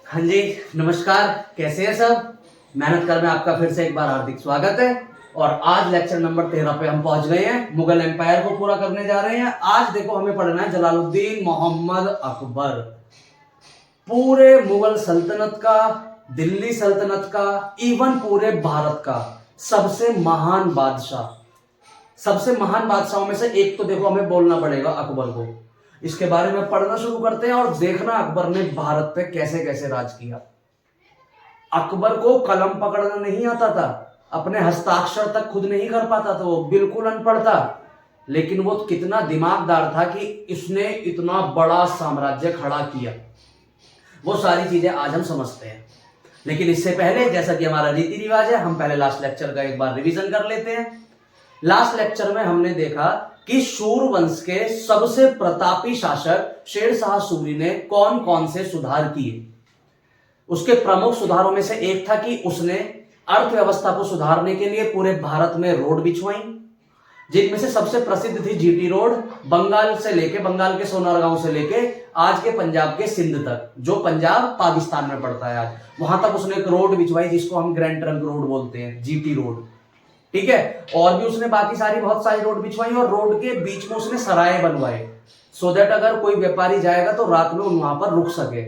हाँ जी, नमस्कार। कैसे हैं सब? मेहनत कर में आपका फिर से एक बार हार्दिक स्वागत है। और आज लेक्चर नंबर 13 पे हम पहुंच गए हैं। मुगल एम्पायर को पूरा करने जा रहे हैं। आज देखो हमें पढ़ना है जलालुद्दीन मोहम्मद अकबर। पूरे मुगल सल्तनत का, दिल्ली सल्तनत का, इवन पूरे भारत का सबसे महान बादशाह। सबसे महान बादशाहों में से एक तो देखो हमें बोलना पड़ेगा अकबर को। इसके बारे में पढ़ना शुरू करते हैं और देखना अकबर ने भारत पे कैसे कैसे राज किया। अकबर को कलम पकड़ना नहीं आता था, अपने हस्ताक्षर तक खुद नहीं कर पाता था, वो बिल्कुल अनपढ़ था। लेकिन वो कितना दिमागदार था कि इसने इतना बड़ा साम्राज्य खड़ा किया। वो सारी चीजें आज हम समझते हैं। लेकिन इससे पहले, जैसा कि हमारा रीति रिवाज है, हम पहले लास्ट लेक्चर का एक बार रिवीजन कर लेते हैं। लास्ट लेक्चर में हमने देखा कि सूर वंश के सबसे प्रतापी शासक शेरशाह सूरी ने कौन कौन से सुधार किए। उसके प्रमुख सुधारों में से एक था कि उसने अर्थव्यवस्था को सुधारने के लिए पूरे भारत में रोड बिछवाई, जिनमें से सबसे प्रसिद्ध थी जीटी रोड। बंगाल से लेके, बंगाल के सोनारगांव से लेके आज के पंजाब के सिंध तक, जो पंजाब पाकिस्तान में पड़ता है आज, वहां तक उसने एक रोड बिछवाई जिसको हम ग्रैंड ट्रंक रोड बोलते हैं, जीटी रोड। ठीक है। और भी उसने बाकी सारी बहुत सारी रोड बिछवाई और रोड के बीच में उसने सराय बनवाए, सो दैट अगर कोई व्यापारी जाएगा तो रात में वहां पर रुक सके।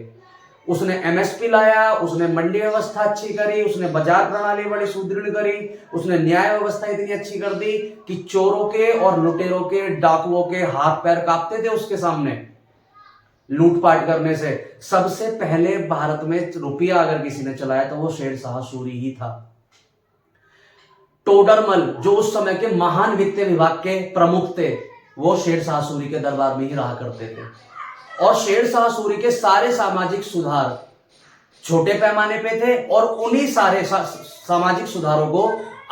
उसने एमएसपी लाया, उसने मंडी व्यवस्था अच्छी करी, उसने बाजार प्रणाली बड़ी सुदृढ़ करी, उसने न्याय व्यवस्था इतनी अच्छी कर दी कि चोरों के और लुटेरों के, डाकुओं के हाथ पैर कांपते थे उसके सामने लूटपाट करने से। सबसे पहले भारत में रुपया अगर किसी ने चलाया तो वो शेरशाह सूरी ही था। टोडरमल, जो उस समय के महान वित्तीय विभाग के प्रमुख थे, वो शेरशाह सूरी के दरबार में ही रहा करते थे। और शेरशाह सूरी के सारे सामाजिक सुधार छोटे पैमाने पे थे और उन्हीं सारे सामाजिक सुधारों को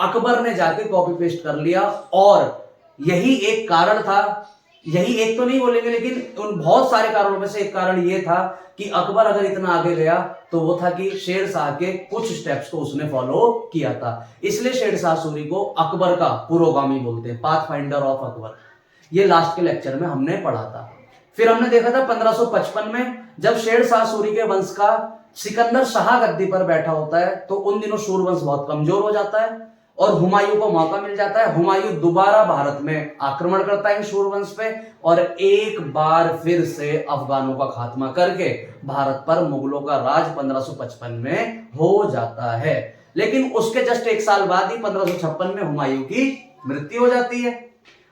अकबर ने जाके कॉपी पेस्ट कर लिया। और यही एक कारण था, यही एक तो नहीं बोलेंगे लेकिन उन बहुत सारे कारणों में से एक कारण यह था कि अकबर अगर इतना आगे गया तो वो था कि शेरशाह के कुछ स्टेप्स को उसने फॉलो किया था। इसलिए शेरशाह सूरी को अकबर का पुरोगामी बोलते हैं, पाथ फाइंडर ऑफ अकबर। ये लास्ट के लेक्चर में हमने पढ़ा था। फिर हमने देखा था 1555 में जब शेरशाह सूरी के वंश का सिकंदर शाह गद्दी पर बैठा होता है तो उन दिनों सूरवंश बहुत कमजोर हो जाता है और हुमायूं को मौका मिल जाता है। हुमायूं दोबारा भारत में आक्रमण करता है सूरवंश पे और एक बार फिर से अफगानों का खात्मा करके भारत पर मुगलों का राज 1555 में हो जाता है। लेकिन उसके जस्ट एक साल बाद ही 1556 में हुमायूं की मृत्यु हो जाती है।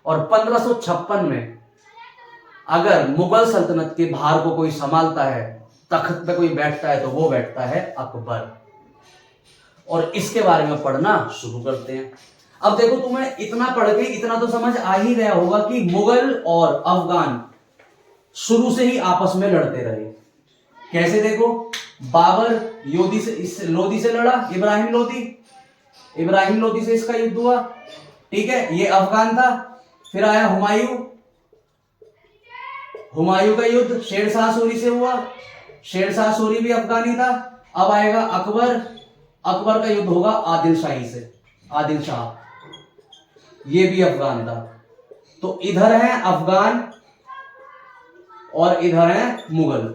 और 1556 में अगर मुगल सल्तनत के भार को कोई संभालता है, तख्त पे कोई बैठता है, तो वो बैठता है अकबर। और इसके बारे में पढ़ना शुरू करते हैं। अब देखो, तुम्हें इतना पढ़ के इतना तो समझ आ ही गया होगा कि मुगल और अफगान शुरू से ही आपस में लड़ते रहे। कैसे? देखो, बाबर लोदी से लड़ा, इब्राहिम लोदी से इसका युद्ध हुआ। ठीक है, ये अफगान था। फिर आया हुमायूं का युद्ध शेरशाह सूरी से हुआ। शेरशाह सूरी भी अफगानी था। अब आएगा अकबर का युद्ध होगा आदिल शाह, ये भी अफगान था। तो इधर है अफगान और इधर है मुगल।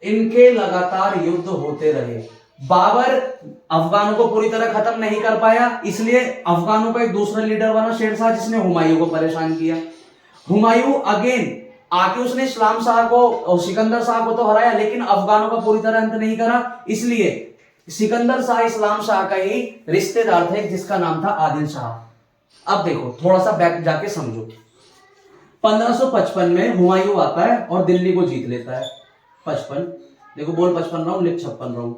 इनके लगातार युद्ध होते रहे। बाबर अफगानों को पूरी तरह खत्म नहीं कर पाया, इसलिए अफगानों का एक दूसरा लीडर बना शेरशाह, जिसने हुमायूं को परेशान किया। हुमायूं अगेन आके उसने इस्लाम शाह को और सिकंदर शाह को तो हराया, लेकिन अफगानों का पूरी तरह अंत नहीं करा। इसलिए सिकंदर शाह इस्लाम शाह का ही रिश्तेदार थे जिसका नाम था आदिल शाह। अब देखो, थोड़ा सा बैक जाके समझो। 1555 में हुमायूं आता है और दिल्ली को जीत लेता है। 55, देखो बोल 55 रहा हूं, लिख 56 रहा हूं।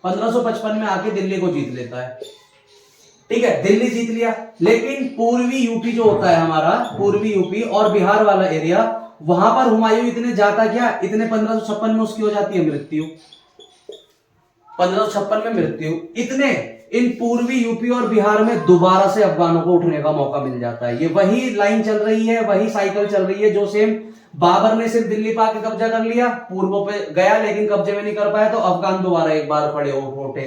1555 में आके दिल्ली को जीत लेता है। ठीक है, दिल्ली जीत लिया, लेकिन पूर्वी यूपी जो होता है हमारा, पूर्वी यूपी और बिहार वाला एरिया, वहां पर हुमायूं इतने जाता क्या, इतने 1556 में उसकी हो जाती है मृत्यु। 1556 में मृत्यु, इतने इन पूर्वी यूपी और बिहार में दोबारा से अफगानों को उठने का मौका मिल जाता है। ये वही लाइन चल रही है, वही साइकिल चल रही है जो सेम बाबर ने सिर्फ दिल्ली पे आके कब्जा कर लिया, पूर्वों पे गया लेकिन कब्जे में नहीं कर पाया, तो अफगान दोबारा एक बार खड़े उठे।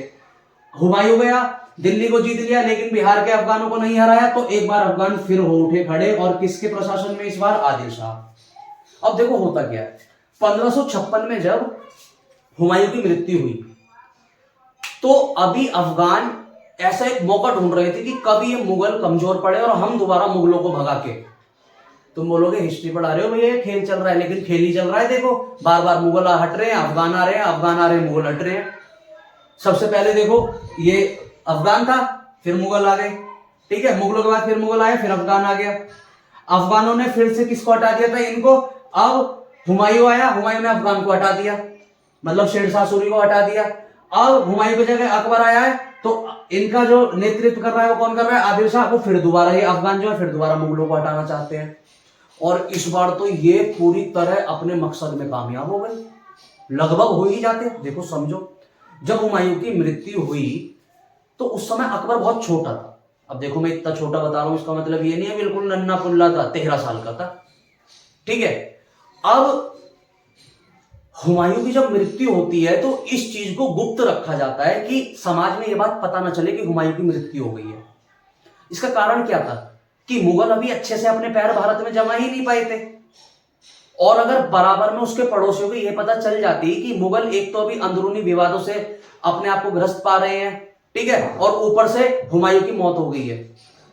हुमायूं गया, दिल्ली को जीत लिया, लेकिन बिहार के अफगानों को नहीं हराया, तो एक बार अफगान फिर हो उठे खड़े, और किसके प्रशासन में इस बार? आदिल शाह। अब देखो होता क्या है, 1556 में जब हुमायूं की मृत्यु हुई, तो अभी अफगान ऐसा एक मौका ढूंढ रहे थे कि कब ये मुगल कमजोर पड़े और हम दोबारा मुगलों को भगा के। तुम बोलोगे हिस्ट्री पढ़ा रहे हो भैया, खेल चल रहा है, लेकिन खेल ही चल रहा है। देखो बार बार मुगल हट रहे हैं, अफगान आ रहे हैं, अफगान आ रहे हैं, मुगल हट रहे हैं। सबसे पहले देखो ये अफगान था, फिर मुगल आ गए, ठीक है। मुगलों के बाद फिर मुगल आए, फिर अफगान आ गया। अफगानों ने फिर से किसको हटा दिया था? इनको। अब हुमायूं आया, हुमायूं ने अफगान को हटा दिया, मतलब शेरशाह सूरी को हटा दिया। अब हुमायूं की जगह अकबर आया है, तो इनका जो नेतृत्व कर रहा है वो कौन कर रहा है? आदिल शाह। को फिर दोबारा ये अफगान जो है फिर दोबारा मुगलों को हटाना चाहते हैं, और इस बार तो ये पूरी तरह अपने मकसद में कामयाब हो गए, लगभग हो ही जाते। देखो समझो, जब हुमायूं की मृत्यु हुई तो उस समय अकबर बहुत छोटा था। अब देखो मैं इतना छोटा बता रहा हूं, इसका मतलब ये नहीं है बिल्कुल नन्ना पुल्ला था, 13 साल का था, ठीक है। अब हुमायूं की जब मृत्यु होती है तो इस चीज को गुप्त रखा जाता है कि समाज में यह बात पता ना चले कि हुमायूं की मृत्यु हो गई है। इसका कारण क्या था कि मुगल अभी अच्छे से अपने पैर भारत में जमा ही नहीं पाए थे, और अगर बराबर में उसके पड़ोसियों को यह पता चल जाती कि मुगल एक तो अभी अंदरूनी विवादों से अपने आप को ग्रस्त पा रहे हैं, ठीक है, और ऊपर से हुमायूं की मौत हो गई है,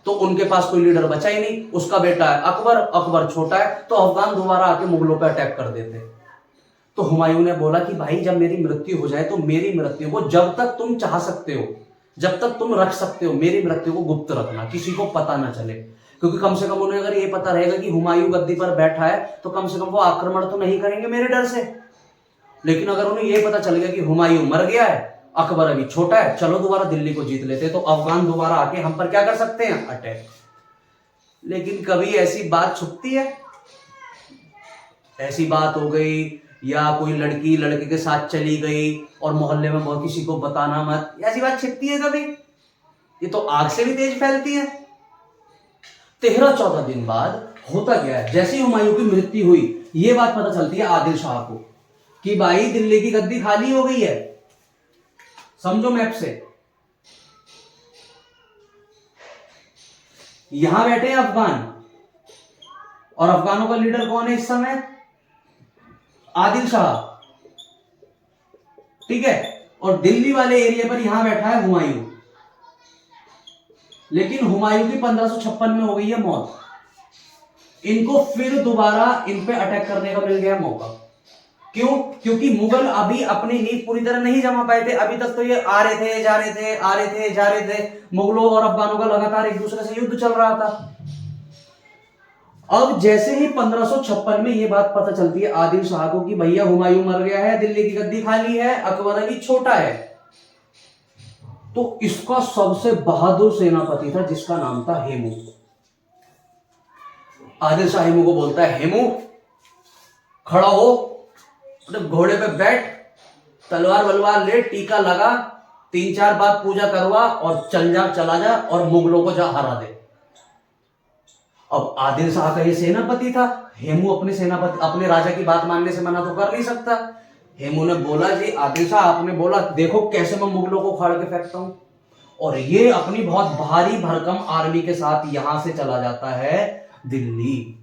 तो उनके पास कोई लीडर बचा ही नहीं। उसका बेटा है अकबर, अकबर छोटा है, तो अफगान दोबारा आके मुगलों पर अटैक कर देते। तो हुमायूं ने बोला कि भाई जब मेरी मृत्यु हो जाए तो मेरी मृत्यु को जब तक तुम चाह सकते हो, जब तक तुम रख सकते हो, मेरी मृत्यु को गुप्त रखना, किसी को पता ना चले, क्योंकि कम से कम उन्हें अगर ये पता रहेगा कि हुमायूं गद्दी पर बैठा है तो कम से कम वो आक्रमण तो नहीं करेंगे मेरे डर से। लेकिन अगर उन्हें ये पता चल गया कि हुमायूं मर गया है, अकबर अभी छोटा है, चलो दोबारा दिल्ली को जीत लेते, तो अफगान दोबारा आके हम पर क्या कर सकते हैं? अटैक। लेकिन कभी ऐसी बात छुपती है? ऐसी बात हो गई या कोई लड़की लड़के के साथ चली गई और मोहल्ले में बहुत किसी को बताना मत, ऐसी बात छिपती है कभी? ये तो आग से भी तेज फैलती है। 13-14 दिन बाद होता क्या है, जैसे ही हुमायूं की मृत्यु हुई ये बात पता चलती है आदिल शाह को कि भाई दिल्ली की गद्दी खाली हो गई है। समझो मैप से, यहां बैठे हैं अफगान, और अफगानों का लीडर कौन है इस समय? आदिल शाह, ठीक है। और दिल्ली वाले एरिया पर यहां बैठा है हुमायूं, लेकिन हुमायूं की 1556 में हो गई है मौत। इनको फिर दोबारा इन पे अटैक करने का मिल गया मौका। क्यों? क्योंकि मुगल अभी अपनी नींव पूरी तरह नहीं जमा पाए थे। अभी तक तो ये आ रहे थे, जा रहे थे, आ रहे थे, जा रहे थे, मुगलों और अफगानों का लगातार एक दूसरे से युद्ध चल रहा था। अब जैसे ही 1556 में ये बात पता चलती है आदिल शाह को कि भैया हुमायूं मर गया है, दिल्ली की गद्दी खाली है, अकबर अभी छोटा है, तो इसका सबसे बहादुर सेनापति था जिसका नाम था हेमू। आदिल शाह हेमू को बोलता है, हेमू खड़ा हो, घोड़े पे बैठ, तलवार वलवार ले, टीका लगा, 3-4 बार पूजा करवा और चला जा और मुगलों को जा हरा दे। अब आदिल शाह का ये सेनापति था, हेमू अपने सेनापति अपने राजा की बात मानने से मना तो कर नहीं सकता। हेमू ने बोला जी आदिल शाह, आपने बोला देखो कैसे मैं मुगलों को उखाड़ के फेंकता हूं, और ये अपनी बहुत भारी भरकम आर्मी के साथ यहां से चला जाता है दिल्ली।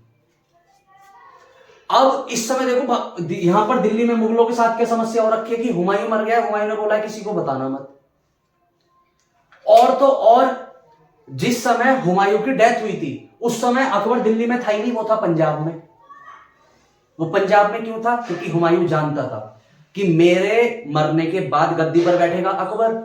अब इस समय देखो यहां पर दिल्ली में मुगलों के साथ क्या समस्या हो रखी है कि हुमायूं मर गया, हुमायूं ने बोला किसी को बताना मत। और तो और जिस समय हुमायूं की डेथ हुई थी उस समय अकबर दिल्ली में था ही नहीं, वो था पंजाब में। वो पंजाब में क्यों था? क्योंकि हुमायूं जानता था कि मेरे मरने के बाद गद्दी पर बैठेगा अकबर,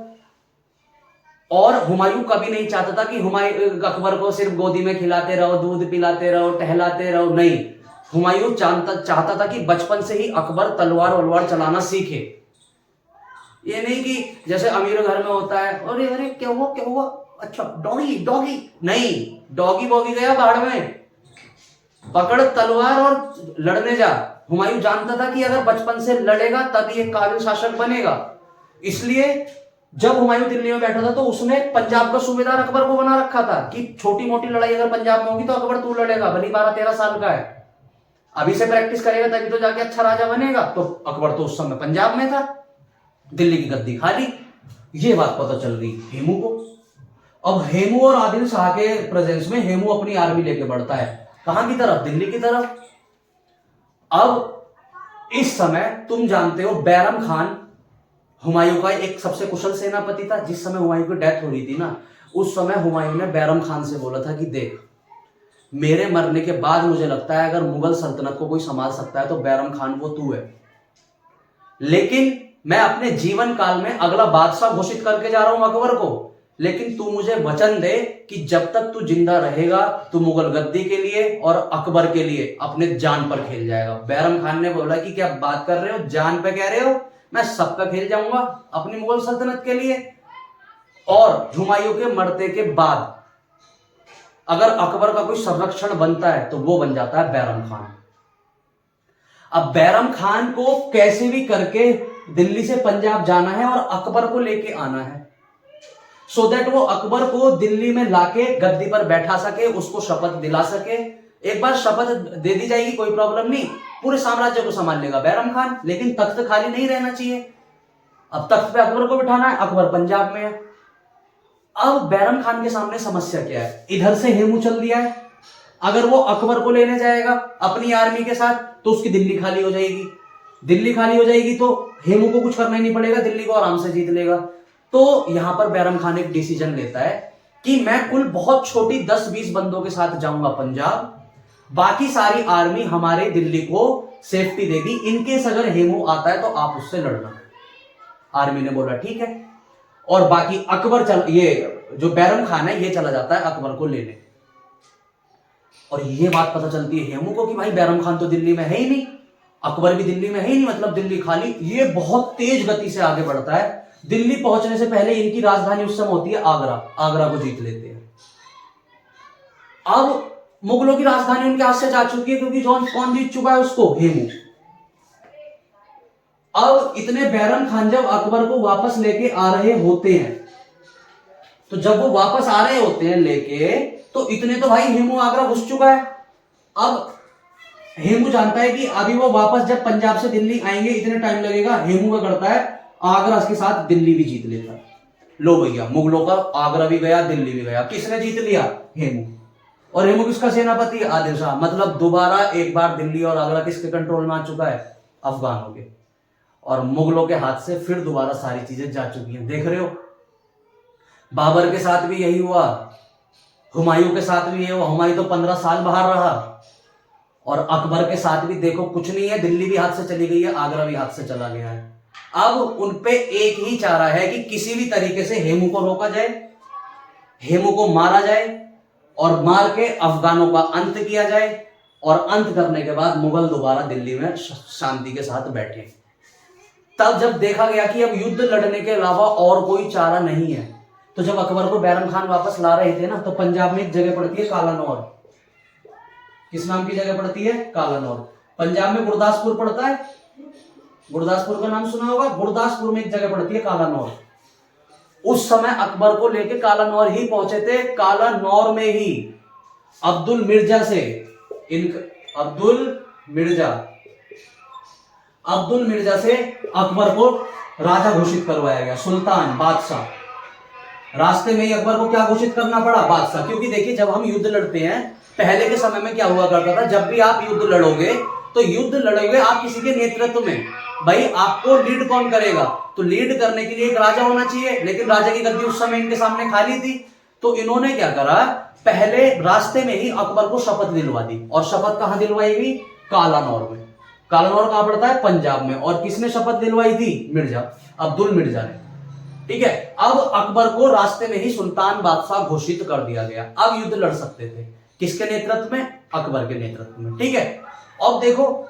और हुमायूं कभी नहीं चाहता था कि हुमायूं अकबर को सिर्फ गोदी में खिलाते रहो, दूध पिलाते रहो, टहलाते रहो, नहीं। हुमायूं चाहता था कि बचपन से ही अकबर तलवार वलवार चलाना सीखे। ये नहीं कि जैसे अमीरों घर में होता है, अरे अरे क्या हुआ, अच्छा डॉगी डॉगी, नहीं, डॉगी बॉगी गया बाढ़ में, पकड़ तलवार और लड़ने जा। हुमायूं जानता था कि अगर बचपन से लड़ेगा तभी एक काबिल शासक बनेगा। इसलिए जब हुमायूं दिल्ली में बैठा था तो उसने पंजाब का सूबेदार अकबर को बना रखा था कि छोटी मोटी लड़ाई अगर पंजाब में होगी तो अकबर तू लड़ेगा, भली 12-13 साल का है, अभी से प्रैक्टिस करेगा तभी तो जाके अच्छा राजा बनेगा। तो अकबर तो उस समय पंजाब में था, दिल्ली की गद्दी खाली। ये बात पता चल रही हेमू को। अब हेमू और आदिल शाह के प्रेजेंस में हेमू अपनी आर्मी लेके बढ़ता है, कहां की तरफ? दिल्ली की तरफ। अब इस समय तुम जानते हो बैरम खान हुमायूं का एक सबसे कुशल सेनापति था। जिस समय हुमायूं की डेथ हो रही थी ना, उस समय हुमायूं ने बैरम खान से बोला था कि देख, मेरे मरने के बाद मुझे लगता है अगर मुगल सल्तनत को कोई संभाल सकता है तो बैरम खान वो तू है, लेकिन मैं अपने जीवन काल में अगला बादशाह घोषित करके जा रहा हूं अकबर को, लेकिन तू मुझे वचन दे कि जब तक तू जिंदा रहेगा तू मुगल गद्दी के लिए और अकबर के लिए अपने जान पर खेल जाएगा। बैरम खान ने बोला कि क्या बात कर रहे हो, जान पे कह रहे हो, मैं सबका खेल जाऊंगा अपनी मुगल सल्तनत के लिए। और हुमायूं के मरते के बाद अगर अकबर का कोई संरक्षण बनता है तो वो बन जाता है बैरम खान। अब बैरम खान को कैसे भी करके दिल्ली से पंजाब जाना है और अकबर को लेके आना है, सो दैट वो अकबर को दिल्ली में लाके गद्दी पर बैठा सके, उसको शपथ दिला सके। एक बार शपथ दे दी जाएगी, कोई प्रॉब्लम नहीं, पूरे साम्राज्य को संभाल लेगा बैरम खान, लेकिन तख्त खाली नहीं रहना चाहिए। अब तख्त पे अकबर को बिठाना है, अकबर पंजाब में है। अब बैरम खान के सामने समस्या क्या है, इधर से हेमू चल दिया है, अगर वो अकबर को लेने जाएगा अपनी आर्मी के साथ तो उसकी दिल्ली खाली हो जाएगी, दिल्ली खाली हो जाएगी तो हेमू को कुछ करना ही नहीं पड़ेगा, दिल्ली को आराम से जीत लेगा। तो यहां पर बैरम खान एक डिसीजन लेता है कि मैं कुल बहुत छोटी 10-20 बंदों के साथ जाऊंगा पंजाब, बाकी सारी आर्मी हमारे दिल्ली को सेफ्टी देगी, इनकेस अगर हेमू आता है तो आप उससे लड़ना। आर्मी ने बोला ठीक है, और बाकी अकबर ये जो बैरम खान है ये चला जाता है अकबर को लेने। और ये बात पता चलती है हेमू को कि भाई बैरम खान तो दिल्ली में है ही नहीं, अकबर भी दिल्ली में है ही नहीं, मतलब दिल्ली खाली। ये बहुत तेज गति से आगे बढ़ता है, दिल्ली पहुंचने से पहले इनकी राजधानी उस समय होती है आगरा, आगरा को जीत लेते हैं। अब मुगलों की राजधानी उनके हाथ से जा चुकी है, क्योंकि कौन जीत चुका है उसको, हेमू। अब इतने बैरम खान जब अकबर को वापस लेके आ रहे होते हैं, तो जब वो वापस आ रहे होते हैं लेके, तो इतने तो भाई हेमू आगरा घुस चुका है। अब हेमू जानता है कि अभी वो वापस जब पंजाब से दिल्ली आएंगे इतने टाइम लगेगा, हेमू का करता है आगरा के साथ दिल्ली भी जीत लेता है। लो भैया, मुगलों का आगरा भी गया, दिल्ली भी गया, किसने जीत लिया, हेमू। और हेमू किसका सेनापति, आदिल शाह। मतलब दोबारा एक बार दिल्ली और आगरा किसके कंट्रोल में आ चुका है, अफगानों के। और मुगलों के हाथ से फिर दोबारा सारी चीजें जा चुकी हैं, देख रहे हो। बाबर के साथ भी यही हुआ, हुमायूं के साथ भी यही हुआ, हुमायूं तो 15 साल बाहर रहा। और अकबर के साथ भी देखो कुछ नहीं है, दिल्ली भी हाथ से चली गई है, आगरा भी हाथ से चला गया है। अब उनपे एक ही चारा है कि किसी भी तरीके से हेमू को रोका जाए, हेमू को मारा जाए, और मार के अफगानों का अंत किया जाए, और अंत करने के बाद मुगल दोबारा दिल्ली में शांति के साथ बैठे। तब जब देखा गया कि अब युद्ध लड़ने के अलावा और कोई चारा नहीं है, तो जब अकबर को बैरम खान वापस ला रहे थे ना, तो पंजाब में एक जगह पड़ती है कालानौर। किस नाम की जगह पड़ती है, कालानौर। पंजाब में गुरदासपुर पड़ता है, गुरदासपुर का नाम सुना होगा, गुरदासपुर में एक जगह पड़ती है कालानौर। उस समय अकबर को लेके कालानौर ही पहुंचे थे। कालानौर में ही अब्दुल मिर्जा से अब्दुल मिर्जा से अकबर को राजा घोषित करवाया गया, सुल्तान, बादशाह। रास्ते में ही अकबर को क्या घोषित करना पड़ा, बादशाह। क्योंकि देखिए जब हम युद्ध लड़ते हैं, पहले के समय में क्या हुआ करता था, जब भी आप युद्ध लड़ोगे तो युद्ध लड़ोगे आप किसी के नेतृत्व में। भाई आपको लीड कौन करेगा, तो लीड करने के लिए एक राजा होना चाहिए, लेकिन राजा की गद्दी उस समय इनके सामने खाली थी। तो इन्होंने क्या करा, पहले रास्ते में ही अकबर को शपथ दिलवा दी। और शपथ कहां दिलवाई गई, कालानौर में। कालानौर कहां पड़ता है, पंजाब में। और किसने शपथ दिलवाई थी, मिर्जा, अब्दुल मिर्जा ने। ठीक है, अब अकबर को रास्ते में ही सुल्तान बादशाह घोषित कर दिया गया। अब युद्ध लड़ सकते थे, किसके नेतृत्व में, अकबर के नेतृत्व में। ठीक है, अब देखो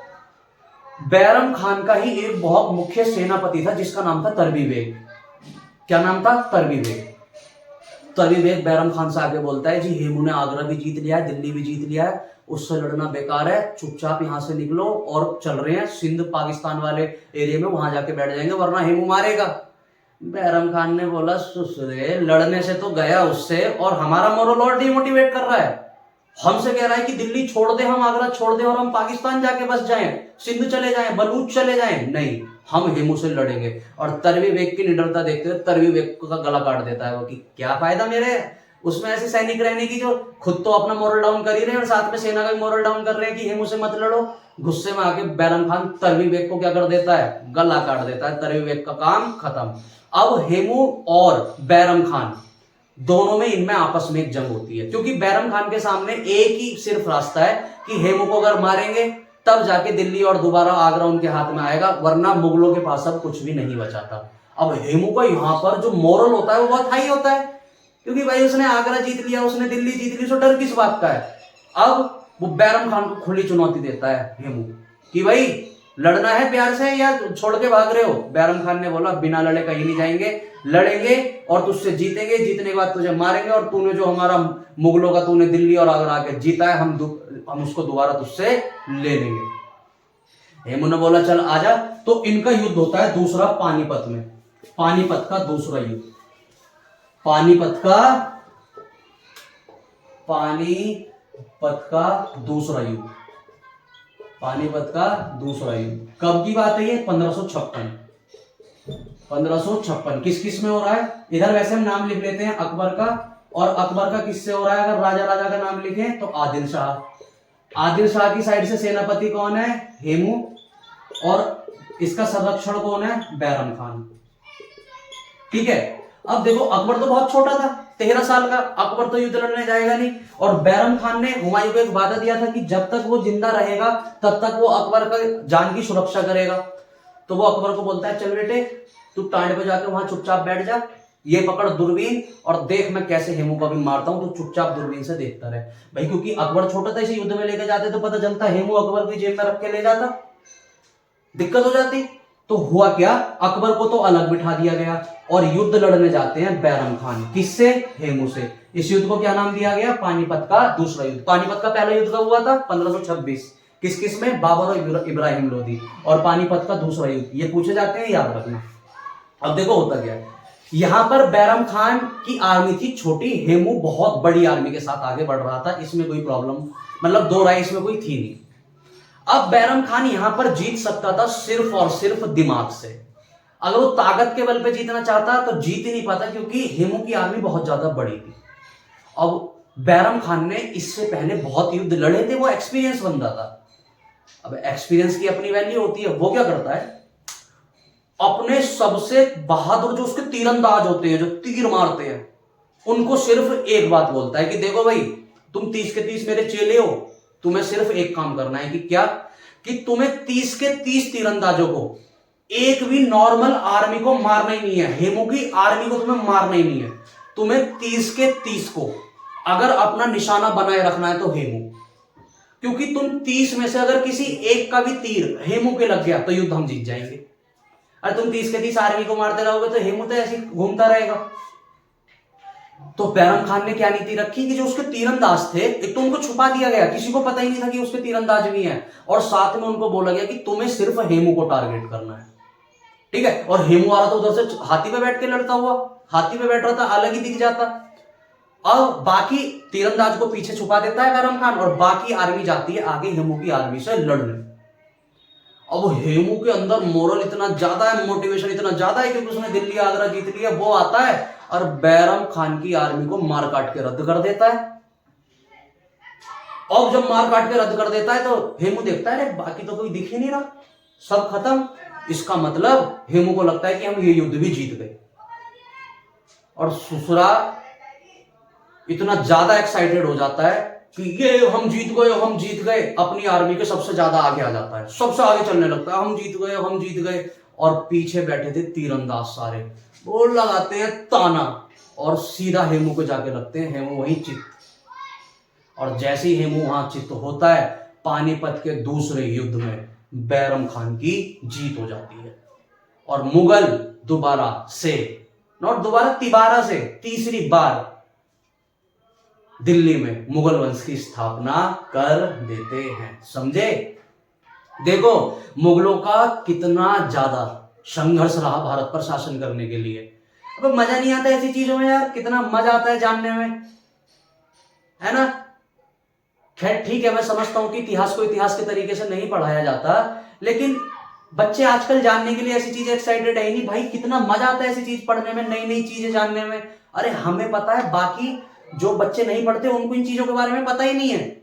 बैरम खान का ही एक बहुत मुख्य सेनापति था जिसका नाम था तरबी बेग। क्या नाम था, तरबी बेग। तरबी बेग बैरम खान से आगे बोलता है, जी हेमू ने आगरा भी जीत लिया है, दिल्ली भी जीत लिया है, उससे लड़ना बेकार है, चुपचाप यहां से निकलो। और चल रहे हैं सिंध पाकिस्तान वाले एरिया में, वहां जाके बैठ जाएंगे, वरना हेमू मारेगा। बैरम खान ने बोला, सुसरे लड़ने से तो गया उससे, और हमारा मोरल और डिमोटिवेट कर रहा है। हमसे कह रहा है कि दिल्ली छोड़ दे, हम आगरा छोड़ दे और हम पाकिस्तान जाके बस जाएं, सिंध चले जाएं, बलूच चले जाएं। नहीं, हम हेमू से लड़ेंगे। और तरवी बेग की निडरता देखते हुए तरवी बेग का गला काट देता है वो, कि क्या फायदा मेरे उसमें ऐसे सैनिक रहने की जो खुद तो अपना मोरल डाउन कर ही रहे हैं और साथ में सेना का भी मोरल डाउन कर रहे हैं कि हेमू से मत लड़ो। गुस्से में आके बैरम खान तरवी बेग को क्या कर देता है, गला काट देता है। तरवी बेग का काम खत्म। अब हेमू और बैरम खान दोनों में, इनमें आपस में एक जंग होती है, क्योंकि बैरम खान के सामने एक ही सिर्फ रास्ता है कि हेमू को अगर मारेंगे तब जाके दिल्ली और दोबारा आगरा उनके हाथ में आएगा, वरना मुगलों के पास अब कुछ भी नहीं बचा था। अब हेमू का यहाँ पर जो मोरल होता है वो बहुत हाई होता है, क्योंकि भाई उसने आगरा जीत लिया, उसने दिल्ली जीत ली, तो डर किस बात का है। अब वो बैरम खान को खुली चुनौती देता है हेमू कि भाई लड़ना है प्यार से या छोड़ के भाग रहे हो। बैरम खान ने बोला बिना लड़े कहीं नहीं जाएंगे, लड़ेंगे और तुझसे जीतेंगे, जीतने के बाद तुझे मारेंगे, और तूने जो हमारा मुगलों का तूने दिल्ली और आगरा आके जीता है, हम उसको दोबारा तुझसे ले लेंगे। हेमू ने बोला चल आजा। तो इनका युद्ध होता है दूसरा पानीपत में, पानीपत का दूसरा युद्ध, पानीपत का दूसरा युद्ध, पानीपत का दूसरा युद्ध कब की बात है ये, 1556। किस किस में हो रहा है, इधर वैसे हम नाम लिख लेते हैं अकबर का, और अकबर का किससे हो रहा है, अगर राजा का नाम लिखें तो आदिल शाह। आदिल शाह की साइड से सेनापति कौन है, हेमू, और इसका संरक्षण कौन है, बैरम खान। ठीक है। अब देखो अकबर तो बहुत छोटा था, 13 साल का, अकबर तो युद्ध लड़ने जाएगा नहीं। और बैरम खान ने हुमायूं को एक वादा दिया था कि जब तक वो जिंदा रहेगा तब तक वो अकबर का जान की सुरक्षा करेगा। तो वो अकबर को बोलता है चल बेटे तू टांड पे जाके वहां चुपचाप बैठ जा, ये पकड़ दूरबीन और देख मैं कैसे हेमू को भी मारता हूं, तो चुपचाप दूरबीन से देखता रहे भाई, क्योंकि अकबर छोटा था, इसे युद्ध में लेके जाते तो पता चलता हेमू अकबर की जेब में रख के ले जाता, दिक्कत हो जाती। तो हुआ क्या, अकबर को तो अलग बिठा दिया गया और युद्ध लड़ने जाते हैं बैरम खान, किससे, हेमू से। इस युद्ध को क्या नाम दिया गया, पानीपत का दूसरा युद्ध। पानीपत का पहला युद्ध कब हुआ था, 1526, किस किस में, बाबर और इब्राहिम लोदी। और पानीपत का दूसरा युद्ध, ये पूछे जाते हैं, याद रखना। अब देखो होता क्या है, यहां पर बैरम खान की आर्मी थी छोटी, हेमू बहुत बड़ी आर्मी के साथ आगे बढ़ रहा था, इसमें कोई प्रॉब्लम मतलब दो राय इसमें कोई थी नहीं। अब बैरम खान यहां पर जीत सकता था सिर्फ और सिर्फ दिमाग से। अगर वो ताकत के बल पे जीतना चाहता तो जीत ही नहीं पाता, क्योंकि हेमू की आर्मी बहुत ज्यादा बड़ी थी। अब बैरम खान ने इससे पहले बहुत युद्ध लड़े थे, वो एक्सपीरियंस बंदा था। अब एक्सपीरियंस की अपनी वैल्यू होती है। वो क्या करता है, अपने सबसे बहादुर जो उसके तीरंदाज होते हैं, जो तीर मारते हैं, उनको सिर्फ एक बात बोलता है कि देखो भाई तुम 30 के 30 मेरे चेले हो, तुम्हें सिर्फ एक काम करना है कि क्या, कि तुम्हें 30 के 30 तीरंदाजों को, एक भी नॉर्मल आर्मी को मारना ही नहीं है, हेमू की आर्मी को तुम्हें मारना ही नहीं है, तुम्हें 30 के 30 को अगर अपना निशाना बनाए रखना है तो हेमू, क्योंकि तुम 30 में से अगर किसी एक का भी तीर हेमू के लग गया तो युद्ध हम जीत जाएंगे। अरे तुम 30 के 30 आर्मी को मारते रहोगे तो हेमू तो ऐसे घूमता रहेगा। तो बैरम खान ने क्या नीति रखी कि जो उसके तीरंदाज थे, एक तो उनको छुपा दिया गया, किसी को पता ही नहीं था कि उसके तीरंदाज भी हैं, और साथ में उनको बोला गया कि तुम्हें सिर्फ हेमू को टारगेट करना है। ठीक है। और हेमू आ रहा था उधर से हाथी पे बैठ के लड़ता हुआ, हाथी पे बैठ रहा था, अलग ही दिख जाता। अब बाकी तीरंदाज को पीछे छुपा देता है बैरम खान, और बाकी आर्मी जाती है आगे हेमू की आर्मी से लड़ने। अब हेमू के अंदर मोरल इतना ज्यादा है, मोटिवेशन इतना ज्यादा है, क्योंकि उसने दिल्ली आगरा जीत लिया, वो आता है और बैरम खान की आर्मी को मार काट के रद्द कर देता है। और जब मार काट के रद्द कर देता है तो हेमू देखता है बाकी तो कोई दिख ही नहीं रहा, सब खत्म। इसका मतलब हेमू को लगता है कि हम ये युद्ध भी जीत गए, और ससुरा इतना ज्यादा एक्साइटेड हो जाता है कि ये हम जीत गए, हम जीत गए, अपनी आर्मी के सबसे ज्यादा आगे आ जाता है, सबसे आगे चलने लगता है, हम जीत गए, हम जीत गए। और पीछे बैठे थे तीरंदाज सारे, वो लगाते हैं ताना और सीधा हेमू को जाके लगते हैं, हेमू वहीं चित्त। और जैसे ही हेमू वहां चित्त होता है, पानीपत के दूसरे युद्ध में बैरम खान की जीत हो जाती है, और मुगल दोबारा से, नॉट दोबारा, तिबारा से तीसरी बार दिल्ली में मुगल वंश की स्थापना कर देते हैं। समझे? देखो मुगलों का कितना ज्यादा संघर्ष रहा भारत पर शासन करने के लिए। अब मजा नहीं आता ऐसी चीजों में यार, कितना मजा आता है जानने में, है ना। खैर ठीक है, मैं समझता हूं कि इतिहास को इतिहास के तरीके से नहीं पढ़ाया जाता, लेकिन बच्चे आजकल जानने के लिए ऐसी चीजें एक्साइटेड है ही नहीं भाई। कितना मजा आता है ऐसी चीज पढ़ने में, नई नई चीजें जानने में। अरे हमें पता है, बाकी जो बच्चे नहीं पढ़ते उनको इन चीजों के बारे में पता ही नहीं है।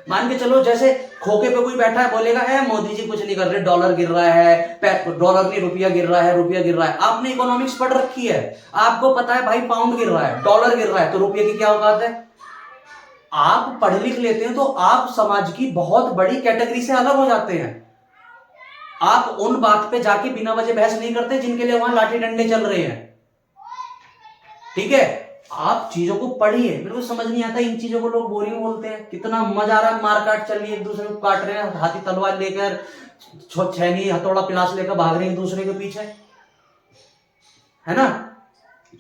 मान के चलो जैसे खोखे पे कोई बैठा है, बोलेगा है मोदी जी कुछ नहीं कर रहे, डॉलर गिर रहा है, डॉलर नहीं रुपया गिर रहा है, रुपया गिर रहा है। आपने इकोनॉमिक्स पढ़ रखी है, आपको पता है भाई पाउंड गिर रहा है, डॉलर गिर रहा है, तो रुपये की क्या औकात है। आप पढ़ लिख लेते हैं तो आप समाज की बहुत बड़ी कैटेगरी से अलग हो जाते हैं। आप उन बात पे जाके बिना वजह बहस नहीं करते जिनके लिए वहां लाठी डंडे चल रहे हैं, ठीक है। आप चीजों को पढ़िए। मेरे को समझ नहीं आता इन चीजों को लोग बोरिंग बोलते हैं। कितना मजा आ रहा है, मारकाट चल रही है, एक दूसरे को काट रहे हैं, हाथी तलवार लेकर, छैनी हथौड़ा पिलास लेकर भाग रहे हैं एक दूसरे के पीछे, है ना।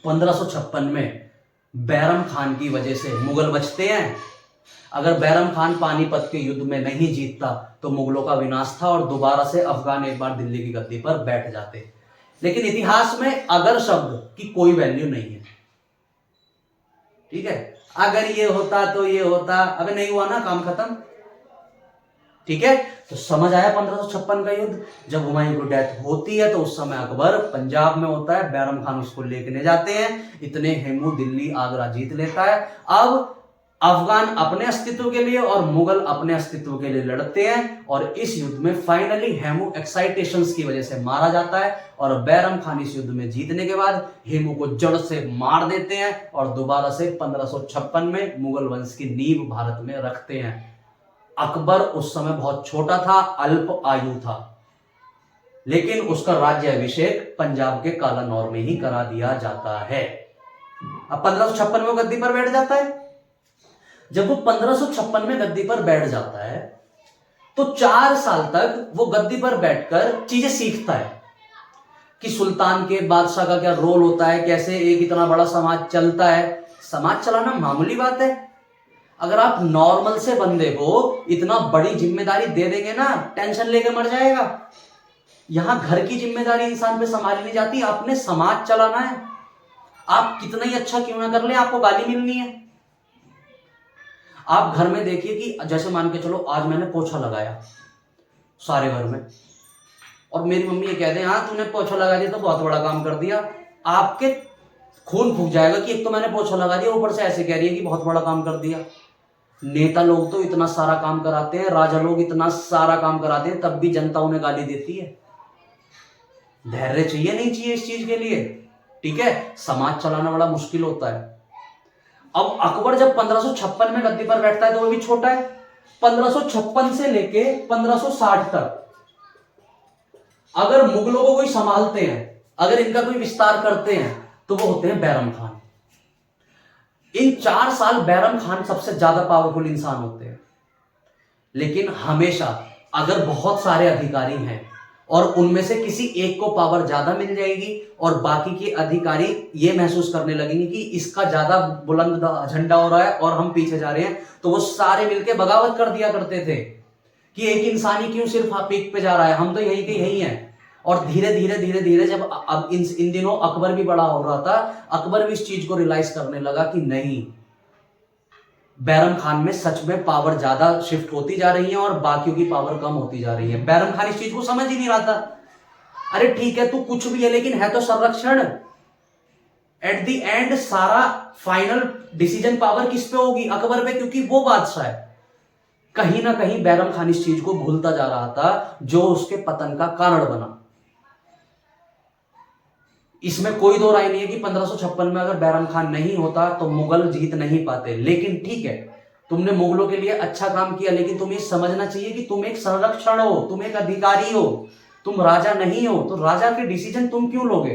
1556 में बैरम खान की वजह से मुगल बचते हैं। अगर बैरम खान पानीपत के युद्ध में नहीं जीतता तो मुगलों का विनाश था और दोबारा से अफगान एक बार दिल्ली की गद्दी पर बैठ जाते। लेकिन इतिहास में अगर शब्द की कोई वैल्यू नहीं है, ठीक है। अगर ये होता तो ये होता, अबे नहीं हुआ ना, काम खत्म, ठीक है। तो समझ आया 1556 का युद्ध। जब हुमायूं की डेथ होती है तो उस समय अकबर पंजाब में होता है, बैरम खान उसको लेके जाते हैं, इतने हेमू दिल्ली आगरा जीत लेता है। अब अफगान अपने अस्तित्व के लिए और मुगल अपने अस्तित्व के लिए लड़ते हैं और इस युद्ध में फाइनली हेमू एक्साइटेशंस की वजह से मारा जाता है और बैरम खान इस युद्ध में जीतने के बाद हेमू को जड़ से मार देते हैं और दोबारा से 1556 में मुगल वंश की नींव भारत में रखते हैं। अकबर उस समय बहुत छोटा था, अल्प आयु था, लेकिन उसका राज्य अभिषेक पंजाब के कालानौर में ही करा दिया जाता है। अब 1556 में वो गद्दी पर बैठ जाता है। जब वो 1556 में गद्दी पर बैठ जाता है तो 4 साल तक वो गद्दी पर बैठकर चीजें सीखता है कि सुल्तान के बादशाह का क्या रोल होता है, कैसे एक इतना बड़ा समाज चलता है। समाज चलाना मामूली बात है। अगर आप नॉर्मल से बंदे को इतना बड़ी जिम्मेदारी दे देंगे ना, टेंशन लेके मर जाएगा। यहां घर की जिम्मेदारी इंसान पे संभाली नहीं जाती, आपने समाज चलाना है। आप कितना ही अच्छा क्यों ना कर ले, आपको गाली मिलनी है। आप घर में देखिए कि जैसे मान के चलो आज मैंने पोछा लगाया सारे घर में और मेरी मम्मी ये कह दे हाँ तूने पोछा लगा दिया तो बहुत बड़ा काम कर दिया, आपके खून फूक जाएगा कि एक तो मैंने पोछा लगा दिया, ऊपर से ऐसे कह रही है कि बहुत बड़ा काम कर दिया। नेता लोग तो इतना सारा काम कराते हैं, राजा लोग इतना सारा काम कराते हैं, तब भी जनता उन्हें गाली देती है। धैर्य चाहिए नहीं चाहिए इस चीज के लिए, ठीक है। समाज चलाना बड़ा मुश्किल होता है। अब अकबर जब 1556 में गद्दी पर बैठता है तो वो भी छोटा है। 1556 से लेके 1560 तक अगर मुगलों को कोई संभालते हैं, अगर इनका कोई विस्तार करते हैं तो वो होते हैं बैरम खान। इन 4 साल बैरम खान सबसे ज्यादा पावरफुल इंसान होते हैं। लेकिन हमेशा अगर बहुत सारे अधिकारी हैं और उनमें से किसी एक को पावर ज्यादा मिल जाएगी और बाकी के अधिकारी ये महसूस करने लगेंगे कि इसका ज्यादा बुलंद झंडा हो रहा है और हम पीछे जा रहे हैं, तो वो सारे मिलके बगावत कर दिया करते थे कि एक इंसान ही क्यों सिर्फ पीक पे जा रहा है, हम तो यही के यही हैं। और धीरे धीरे धीरे धीरे जब अब इन दिनों अकबर भी बड़ा हो रहा था, अकबर भी इस चीज को रियलाइज करने लगा कि नहीं, बैरम खान में सच में पावर ज्यादा शिफ्ट होती जा रही है और बाकियों की पावर कम होती जा रही है। बैरम खान इस चीज को समझ ही नहीं रहा था। अरे ठीक है तू कुछ भी है लेकिन है तो संरक्षण। एट द एंड सारा फाइनल डिसीजन पावर किस पे होगी? अकबर पे, क्योंकि वो बादशाह है। कहीं ना कहीं बैरम खान इस चीज को भूलता जा रहा था जो उसके पतन का कारण बना। इसमें कोई दो राय नहीं है कि 1556 में अगर बैरम खान नहीं होता तो मुगल जीत नहीं पाते। लेकिन ठीक है, तुमने मुगलों के लिए अच्छा काम किया, लेकिन तुम्हें समझना चाहिए कि तुम एक संरक्षण हो, तुम एक अधिकारी हो, तुम राजा नहीं हो। तो राजा के डिसीजन तुम क्यों लोगे?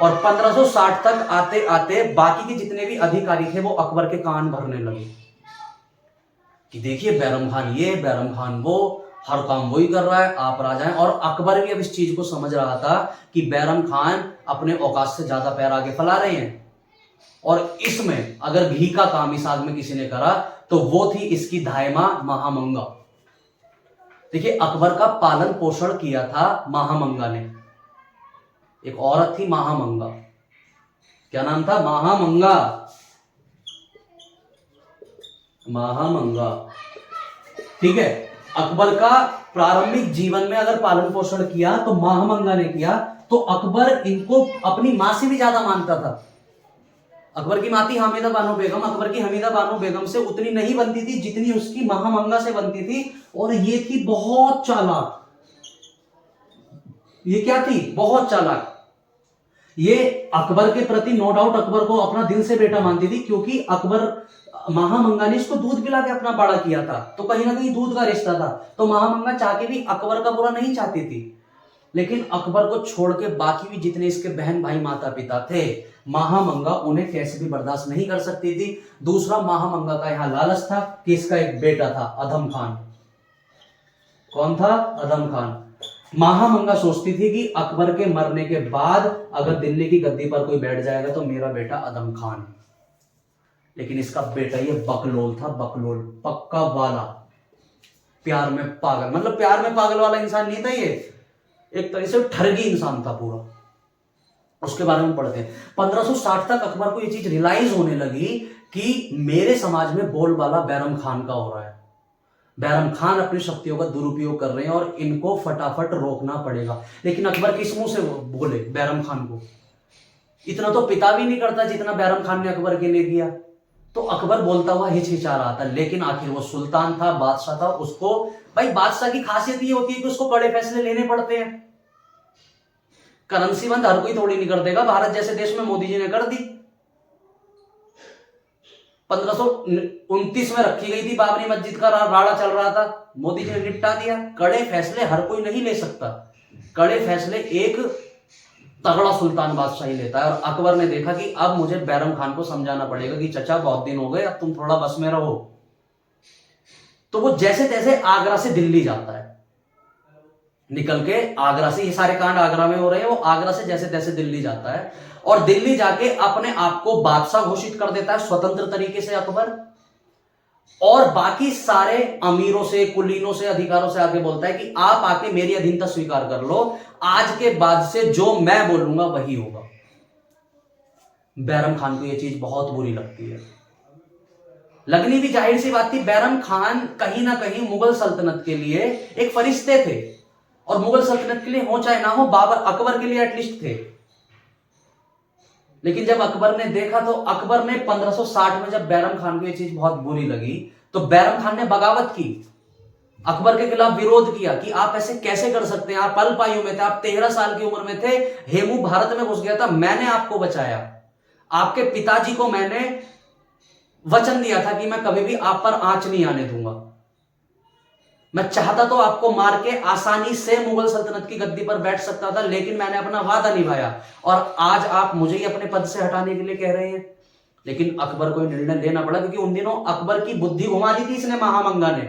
और 1560 तक आते आते बाकी के जितने भी अधिकारी थे वो अकबर के कान भरने लगे कि देखिए बैरम खान ये, बैरम खान वो, हर काम वही कर रहा है, आप राजा हैं। और अकबर भी अब इस चीज को समझ रहा था कि बैरम खान अपने औकात से ज्यादा पैर आगे फैला रहे हैं और इसमें अगर घी का काम इस आग में किसी ने करा तो वो थी इसकी धायमा महामंगा। देखिए अकबर का पालन पोषण किया था महामंगा ने। एक औरत थी महामंगा, क्या नाम था? महामंगा। महामंगा, ठीक है। अकबर का प्रारंभिक जीवन में अगर पालन पोषण किया तो महामंगा ने किया। तो अकबर इनको अपनी मां से भी ज्यादा मानता था। अकबर की माँ थी हमीदा बानो बेगम, अकबर की हमीदा बानो बेगम से उतनी नहीं बनती थी जितनी उसकी महामंगा से बनती थी। और ये थी बहुत चालाक। ये क्या थी? बहुत चालाक। ये अकबर के प्रति नो डाउट अकबर को अपना दिल से बेटा मानती थी, क्योंकि अकबर महामंगा ने इसको दूध पिला के अपना बड़ा किया था, तो कहीं ना कहीं दूध का रिश्ता था। तो महामंगा चाह के भी अकबर का बुरा नहीं चाहती थी। लेकिन अकबर को छोड़ के बाकी भी जितने इसके बहन भाई माता पिता थे, महामंगा उन्हें कैसे भी बर्दाश्त नहीं कर सकती थी। दूसरा, महामंगा का यहां लालच था कि इसका एक बेटा था अधम खान। कौन था? अधम खान। महामंगा सोचती थी कि अकबर के मरने के बाद अगर दिल्ली की गद्दी पर कोई बैठ जाएगा तो मेरा बेटा अधम खान है। लेकिन इसका बेटा ये बकलोल था, बकलोल, पक्का वाला, प्यार में पागल। मतलब प्यार में पागल वाला इंसान नहीं था ये, एक तरह से ठरगी इंसान था पूरा। उसके बारे में पढ़ते हैं। 1560 तक अकबर को ये चीज रियलाइज होने लगी कि मेरे समाज में बोलबाला बैरम खान का हो रहा है। बैरम खान अपनी शक्तियों का दुरुपयोग कर रहे हैं और इनको फटाफट रोकना पड़ेगा। लेकिन अकबर किस मुंह से बोले बैरम खान को? इतना तो पिता भी नहीं करता जितना बैरम खान ने अकबर के लिए किया। तो अकबर बोलता हुआ हिचकिचा रहा था, लेकिन आखिर वो सुल्तान था, बादशाह था, उसको भाई बादशाह की खासियत ये होती है कि उसको कड़े फैसले लेने पड़ते हैं। करेंसी बंद हर कोई थोड़ी नहीं कर देगा। भारत जैसे देश में मोदी जी ने कर दी। 1529 में रखी गई थी बाबरी मस्जिद का राड़ा चल रहा था, मोदी जी ने निपटा दिया। कड़े फैसले हर कोई नहीं ले सकता। कड़े फैसले एक तगड़ा सुल्तान बादशाह ही लेता है। और अकबर ने देखा कि अब मुझे बैरम खान को समझाना पड़ेगा कि चचा बहुत दिन हो गए, अब तुम थोड़ा बस में रहो। तो वो जैसे तैसे आगरा से दिल्ली जाता है, निकल के आगरा से, ये सारे कांड आगरा में हो रहे हैं, वो आगरा से जैसे तैसे दिल्ली जाता है और दिल्ली जाके अपने आप को बादशाह घोषित कर देता है स्वतंत्र तरीके से अकबर। और बाकी सारे अमीरों से, कुलीनों से, अधिकारों से आके बोलता है कि आप आके मेरी अधीनता स्वीकार कर लो, आज के बाद से जो मैं बोलूंगा वही होगा। बैरम खान को यह चीज बहुत बुरी लगती है। लगनी भी जाहिर सी बात थी। बैरम खान कहीं ना कहीं मुगल सल्तनत के लिए एक फरिश्ते थे, और मुगल सल्तनत के लिए हो चाहे ना हो, बाबर अकबर के लिए एटलीस्ट थे। लेकिन जब अकबर ने देखा तो अकबर ने 1560 में जब बैरम खान को यह चीज बहुत बुरी लगी तो बैरम खान ने बगावत की, अकबर के खिलाफ विरोध किया कि आप ऐसे कैसे कर सकते हैं, आप अल्पायु में थे, आप 13 साल की उम्र में थे, हेमू भारत में घुस गया था, मैंने आपको बचाया, आपके पिताजी को मैंने वचन दिया था कि मैं कभी भी आप पर आंच नहीं आने दूंगा, मैं चाहता तो आपको मार के आसानी से मुगल सल्तनत की गद्दी पर बैठ सकता था, लेकिन मैंने अपना वादा निभाया और आज आप मुझे ही अपने पद से हटाने के लिए कह रहे हैं। लेकिन अकबर को निर्णय लेना पड़ा, क्योंकि उन दिनों अकबर की बुद्धि घुमा दी थी इसने, महामंगा ने।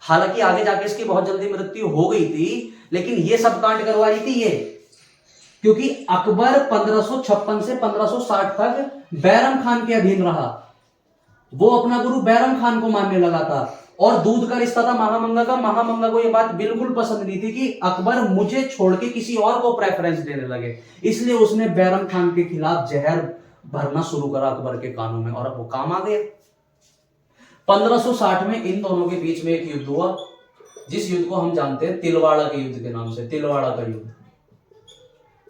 हालांकि आगे जाके इसकी बहुत जल्दी मृत्यु हो गई थी, लेकिन ये सब कांड करवा रही थी ये, क्योंकि अकबर 1556 से 1560 तक बैरम खान के अधीन रहा। वो अपना गुरु बैरम खान को मानने लगा था और दूध का रिश्ता था महामंगा का। महामंगा को यह बात बिल्कुल पसंद नहीं थी कि अकबर मुझे छोड़ के किसी और को प्रेफरेंस देने लगे, इसलिए उसने बैरम खान के खिलाफ जहर भरना शुरू करा अकबर के कानों में, और अब वो काम आ गया। 1560 में इन दोनों के बीच में एक युद्ध हुआ, जिस युद्ध को हम जानते हैं तिलवाड़ा के युद्ध के नाम से। तिलवाड़ा का युद्ध।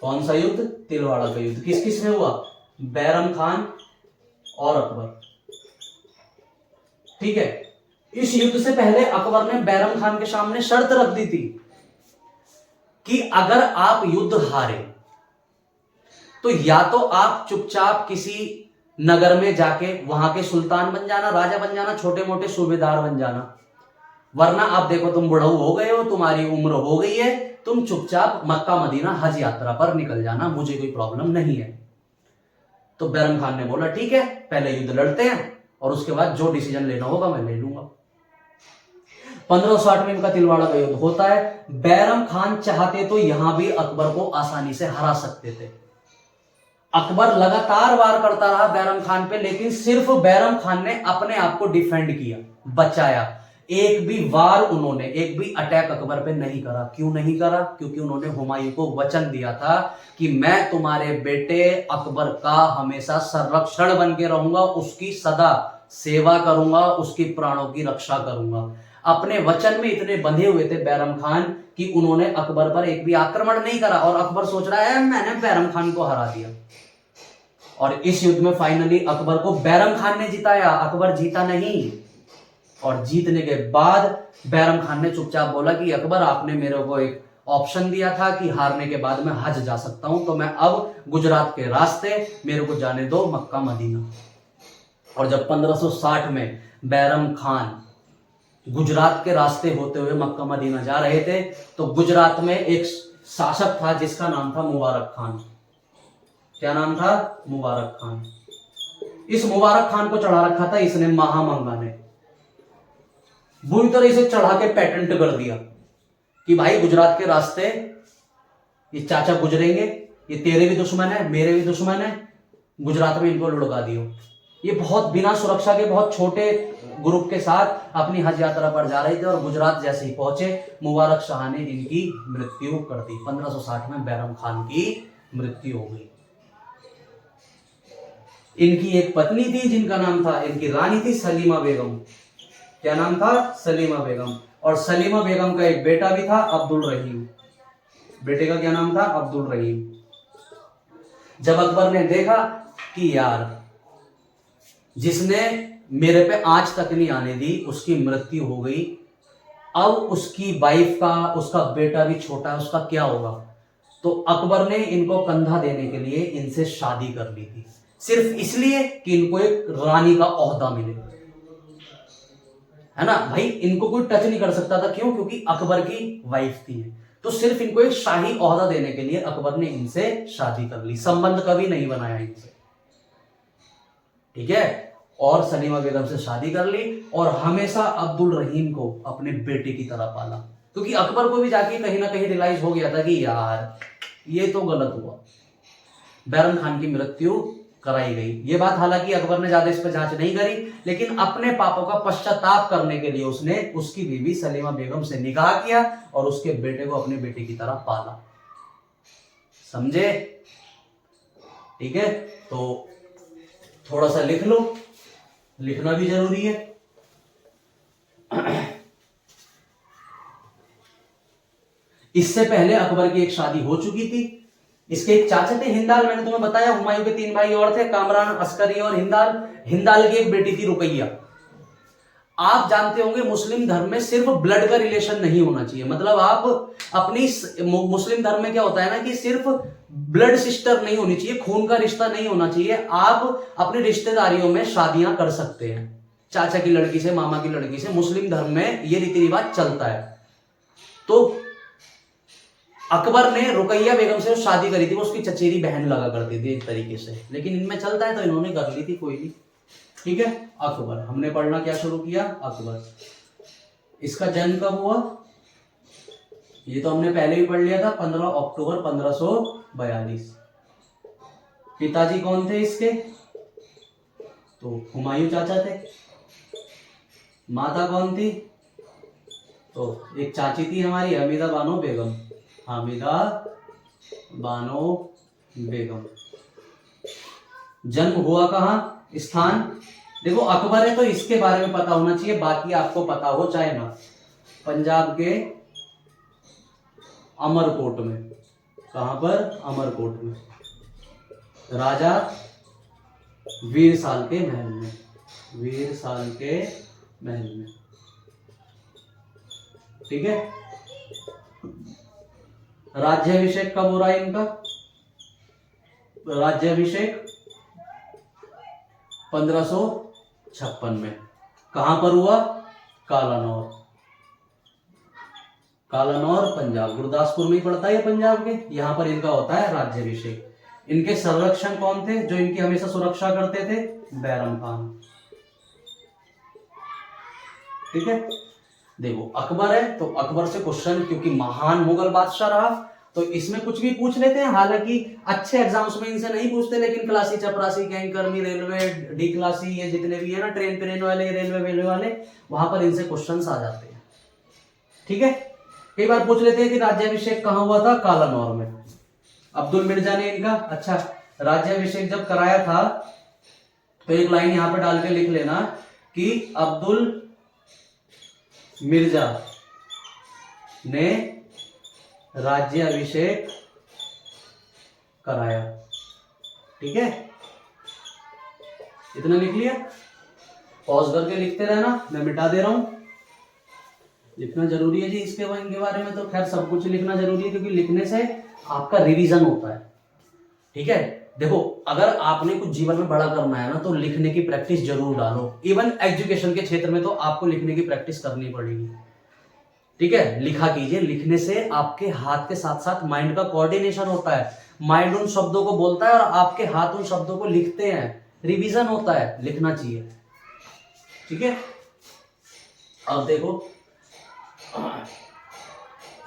कौन सा युद्ध? तिलवाड़ा का युद्ध। किस किस में हुआ? बैरम खान और अकबर। ठीक है। इस युद्ध से पहले अकबर ने बैरम खान के सामने शर्त रख दी थी कि अगर आप युद्ध हारे तो या तो आप चुपचाप किसी नगर में जाके वहां के सुल्तान बन जाना, राजा बन जाना, छोटे मोटे सूबेदार बन जाना, वरना आप देखो तुम बुढ़ऊ हो गए हो, तुम्हारी उम्र हो गई है, तुम चुपचाप मक्का मदीना हज यात्रा पर निकल जाना, मुझे कोई प्रॉब्लम नहीं है। तो बैरम खान ने बोला ठीक है, पहले युद्ध लड़ते हैं और उसके बाद जो डिसीजन लेना होगा मैं ले लूंगा। 1560 में इनका तिलवाड़ा का युद्ध होता है। बैरम खान चाहते तो यहां भी अकबर को आसानी से हरा सकते थे। अकबर लगातार वार करता रहा बैरम खान पे, लेकिन सिर्फ बैरम खान ने अपने आप को डिफेंड किया, बचाया। एक भी वार उन्होंने, एक भी अटैक अकबर पे नहीं करा। क्यों नहीं करा? क्योंकि उन्होंने हुमायूं को वचन दिया था कि मैं तुम्हारे बेटे अकबर का हमेशा संरक्षण बन के रहूंगा, उसकी सदा सेवा करूंगा, उसकी प्राणों की रक्षा करूंगा। अपने वचन में इतने बंधे हुए थे बैरम खान कि उन्होंने अकबर पर एक भी आक्रमण नहीं करा। और अकबर सोच रहा है मैंने बैरम खान को हरा दिया। और इस युद्ध में फाइनली अकबर को बैरम खान ने जिताया, अकबर जीता नहीं। और जीतने के बाद बैरम खान ने चुपचाप बोला कि अकबर आपने मेरे को एक ऑप्शन दिया था कि हारने के बाद मैं हज जा सकता हूं, तो मैं अब गुजरात के रास्ते मेरे को जाने दो मक्का मदीना। और जब 1560 में बैरम खान गुजरात के रास्ते होते हुए मक्का मदीना जा रहे थे, तो गुजरात में एक शासक था जिसका नाम था मुबारक खान। क्या नाम था? मुबारक खान। इस मुबारक खान को चढ़ा रखा था इसने महामंगा ने, बुरी तरह इसे चढ़ा के पेटेंट कर दिया कि भाई गुजरात के रास्ते ये चाचा गुजरेंगे, ये तेरे भी दुश्मन है मेरे भी दुश्मन है, गुजरात में इनको लुढ़का दियो। ये बहुत बिना सुरक्षा के बहुत छोटे ग्रुप के साथ अपनी हज यात्रा पर जा रहे थे और गुजरात जैसे ही पहुंचे मुबारक शाह ने इनकी मृत्यु कर दी। 1560 में बैरम खान की मृत्यु हो गई। इनकी एक पत्नी थी जिनका नाम था, इनकी रानी थी सलीमा बेगम। क्या नाम था? सलीमा बेगम। और सलीमा बेगम का एक बेटा भी था अब्दुल रहीम। बेटे का क्या नाम था? अब्दुल रहीम। जब अकबर ने देखा कि यार जिसने मेरे पे आंच तक नहीं आने दी उसकी मृत्यु हो गई, अब उसकी वाइफ का, उसका बेटा भी छोटा है, उसका क्या होगा, तो अकबर ने इनको कंधा देने के लिए इनसे शादी कर ली थी, सिर्फ इसलिए कि इनको एक रानी का ओहदा मिले, है ना भाई। इनको कोई टच नहीं कर सकता था, क्यों? क्योंकि अकबर की वाइफ थी। तो सिर्फ इनको एक शाही ओहदा देने के लिए अकबर ने इनसे शादी कर ली, संबंध कभी नहीं बनाया इनसे, ठीक है। और सलीमा बेगम से शादी कर ली और हमेशा अब्दुल रहीम को अपने बेटे की तरह पाला, क्योंकि अकबर को भी जाके कहीं ना कहीं रियलाइज हो गया था कि यार ये तो गलत हुआ। बैरम खान की मृत्यु कराई गई। ये बात हालांकि अकबर ने ज्यादा इस पर जांच नहीं करी, लेकिन अपने पापों का पश्चाताप करने के लिए उसने उसकी बीवी सलीमा बेगम से निकाह किया और उसके बेटे को अपने बेटे की तरह पाला। समझे? ठीक है, तो थोड़ा सा लिख लो, लिखना भी जरूरी है। इससे पहले अकबर की एक शादी हो चुकी थी। इसके एक चाचा थे हिंदाल, मैंने तुम्हें बताया, हुमायूं के 3 भाई और थे, कामरान, अस्करी और हिंदाल। हिंदाल की एक बेटी थी रुकैया। आप जानते होंगे मुस्लिम धर्म में सिर्फ ब्लड का रिलेशन नहीं होना चाहिए, मतलब आप अपनी मुस्लिम धर्म में क्या होता है ना कि सिर्फ ब्लड सिस्टर नहीं होनी चाहिए, खून का रिश्ता नहीं होना चाहिए। आप अपने रिश्तेदारियों में शादियां कर सकते हैं, चाचा की लड़की से, मामा की लड़की से। मुस्लिम धर्म में ये रीति रिवाज चलता है। तो अकबर ने रुकैया बेगम से शादी करी थी, वो उसकी चचेरी बहन लगा करती थी एक तरीके से, लेकिन इनमें चलता है तो इन्होंने कर ली थी, कोई नहीं, ठीक है। अकबर, हमने पढ़ना क्या शुरू किया? अकबर। इसका जन्म कब हुआ? ये तो हमने पहले भी पढ़ लिया था, 15 अक्टूबर 1542। पिताजी कौन थे इसके? तो हुमायूं चाचा थे। माता कौन थी? तो एक चाची थी हमारी हमीदा बानो बेगम, हामिदा बानो बेगम। जन्म हुआ कहां? स्थान देखो, अकबर है तो इसके बारे में पता होना चाहिए, बाकी आपको पता हो चाहे ना। पंजाब के अमरकोट में। कहां पर? अमरकोट में। राजा वीरसाल के महल में, वीरसाल के महल में, ठीक है। राज्याभिषेक कब हो रहा है इनका? राज्याभिषेक 1556 में। कहां पर हुआ? कालानौर। कालानौर पंजाब, गुरदासपुर में ही पड़ता है पंजाब के, यहां पर इनका होता है राज्याभिषेक। इनके संरक्षण कौन थे जो इनकी हमेशा सुरक्षा करते थे? बैरम खान, ठीक है। देखो अकबर है तो अकबर से क्वेश्चन, क्योंकि महान मुगल बादशाह रहा, तो इसमें कुछ भी पूछ लेते हैं। हालांकि अच्छे एग्जाम्स में इनसे नहीं पूछते, लेकिन क्लासी, चपरासी, कैंकरनी, रेलवे, डी क्लासी, ये जितने भी है ना, ट्रेन वाले, रेलवे वाले, वहां पर इनसे क्वेश्चंस आ जाते हैं, ठीक है। कई बार पूछ लेते हैं कि राज्याभिषेक कहां हुआ था? कालानौर में। अब्दुल मिर्जा ने इनका, अच्छा, राज्याभिषेक जब कराया था तो एक लाइन यहां पर डाल के लिख लेना कि अब्दुल मिर्जा ने राज्याभिषेक कराया, ठीक है। इतना लिख लिया, पॉज करके लिखते रहना, मैं मिटा दे रहा हूं। लिखना जरूरी है जी इसके बारे में, तो खैर सब कुछ लिखना जरूरी है क्योंकि लिखने से आपका रिवीजन होता है। ठीक है, देखो अगर आपने कुछ जीवन में बड़ा करना है ना तो लिखने की प्रैक्टिस जरूर डालो। इवन एजुकेशन के क्षेत्र में तो आपको लिखने की प्रैक्टिस करनी पड़ेगी। ठीक है, लिखा कीजिए। लिखने से आपके हाथ के साथ साथ माइंड का कोऑर्डिनेशन होता है। माइंड उन शब्दों को बोलता है और आपके हाथ उन शब्दों को लिखते हैं, रिवीजन होता है, लिखना चाहिए। ठीक है, अब देखो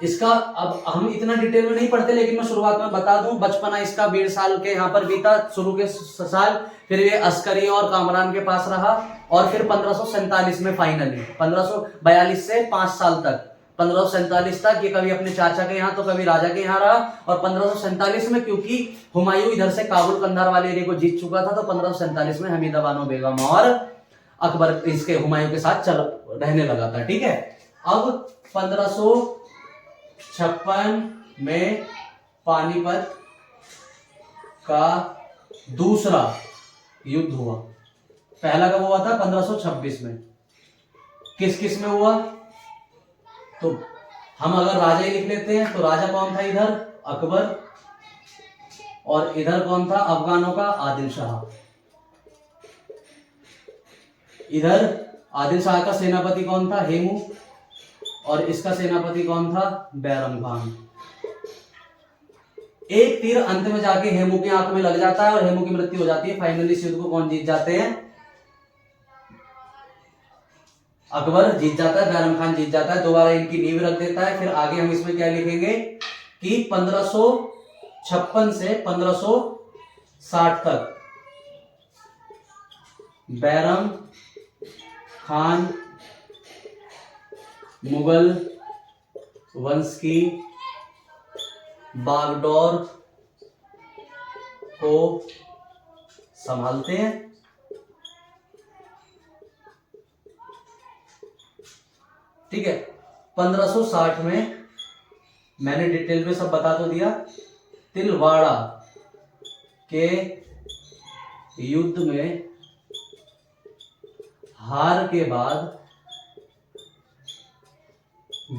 इसका, अब हम इतना डिटेल में नहीं पढ़ते लेकिन मैं शुरुआत में बता दूं, बचपना इसका 1.5 साल के यहाँ पर बीता, शुरू के साल, फिर ये अस्करी और कामरान के पास रहा और फिर 1547 में फाइनली 1542 से 5 साल तक 1547 तक ये कभी अपने चाचा के यहाँ तो कभी राजा के यहाँ रहा। और 1547 में क्योंकि हुमायूं इधर से काबुल कंधार वाले एरिया को जीत चुका था तो 1547 में हमीदा बानो बेगम और अकबर इसके हुमायूं के साथ चल रहने लगा था। ठीक है, अब 1556 में पानीपत का दूसरा युद्ध हुआ। पहला कब हुआ था? 1526 में। किस किस में हुआ? तो हम अगर राजा ही लिख लेते हैं तो राजा कौन था इधर? अकबर। और इधर कौन था अफगानों का? आदिल शाह। इधर आदिल शाह का सेनापति कौन था? हेमू। और इसका सेनापति कौन था? बैरम खान। एक तीर अंत में जाके हेमू की आंख में लग जाता है और हेमू की मृत्यु हो जाती है। फाइनली इस युद्ध को कौन जीत जाते हैं? अकबर जीत जाता है, बैरम खान जीत जाता है, दोबारा इनकी नींव रख देता है। फिर आगे हम इसमें क्या लिखेंगे कि 1556 से 1560 तक बैरम खान मुगल वंश की बागडोर को संभालते हैं। ठीक है, 1560 में मैंने डिटेल में सब बता तो दिया। तिलवाड़ा के युद्ध में हार के बाद